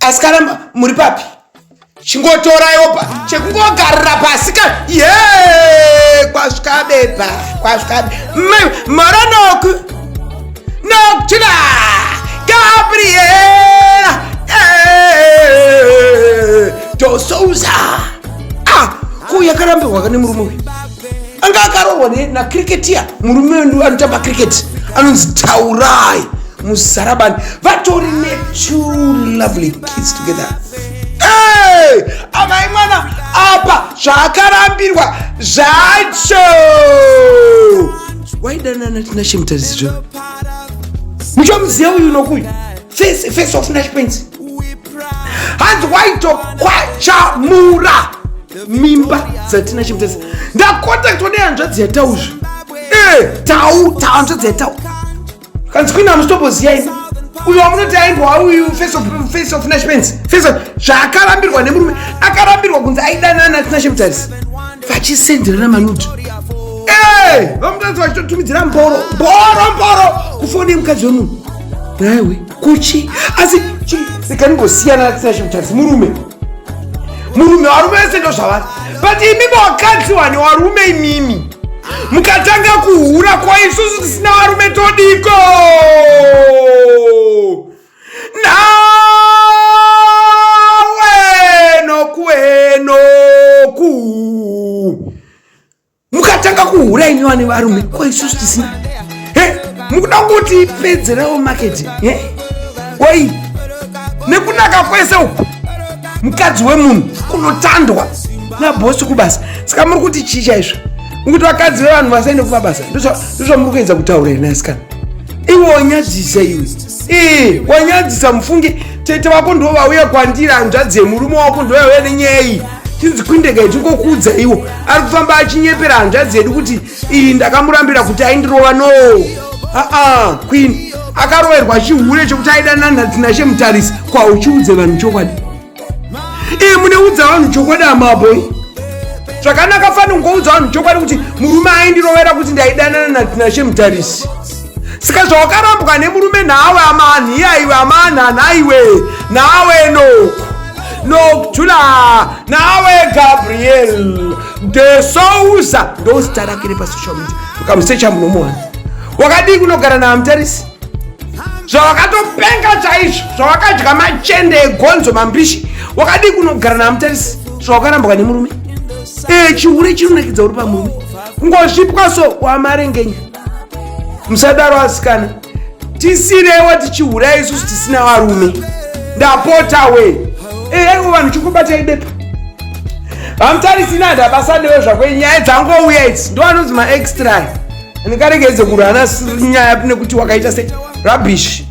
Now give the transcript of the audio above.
Asikaramba muri papi? Chingotorayo pa chekungogarira pasika kwasvika bepa Maranoku Nokuthula Gabriella to Souza kuya karambirwa kane murume anga akarorwa na cricketer murume ndu anotamba cricket anonzi TAURAi MUZARABANI vatori ne two lovely kids together. Hey, amai mwana apa zvakarambirwa zvacho waidanana tina Chimutsa muchomuziva uyu nokuyu face of nashpens hanzi waitokwachamura mimba dzatina Chimutsa ndakontaktwa nehanzvadzi yatauzvo hanzvadzi yatau kanzi kwina mustomboziyai uyu wamunoti aimbwa uyu face of nashpens zvakarambirwa nemurume akarambirwa kunzi aidanana tina Chimutsa vachisenderana manudu vamutadzi vachitotumidzira mboro kufoni mukadzi wemunhu aiwe kuchi asi sikaningosiyana natina Chimutsa murume varume vese ndo zvavari but imimi wakadzi wane warume imimi mukatanga kuhura kwa isusu tisina varume todiko mukatanga kuhura imi wane varume kwa isusu tisina mukuda kuti ipedzerawo market wai nekunaka kwese uku mukadzi wemunhu kunotandwa nabhosi kubasa saka muri kuti chii chaizvo mukuti vakadzi vevanhu vasaende kumabasa ndizvo muri kuedza kutaura here nasikana iwe wanyadzisa iwe wanyadzisa mufunge tete vako ndo vauya kwandiri hanzvadzi yemurume wako ndo vauya nenyaya iyi chinzi kwindega ichingokudza iwo ari kufamba achinyepera hanzvadzi yedu kuti iyi ndakamurambira kuti aindirova no queen akaroverwa chihure chokuti aidanana tina Chemutarisi kwauchiudze vanhu chokwadi muneudza vanhu chokwadi amabhoi zvakanaka fani ungoudza vanhu chokwadi kuti murume aindirovera kuti ndaidanana tina Chemutarisi saka zvawakarambwa nemurume nawe amanhiya iwe amanhana iwe nawe Nokuthula nawe Gabriella de Souza ndozita rake repasocial media ukamusecha munomuwana wakadii kunogara naMutarisi zvawakatopenga chaizvo zvawakadya machende egonzo mambishi wakadii kunogara naMutarisi zvawakarambwa nemurume chihure chinonakidza uri pamurume ngozvipwa so wamarengenya musadaro asikana tisirewo tichihura isusu tisina varume ndapotawe aiwo vanhu chikubatai bepa VAMUTARISI nada basa newe zvakwe nyaya dzangouya idzi ndo vanonzi maextra ndingaregedze kurana nyaya nekuti wakaita se rubbish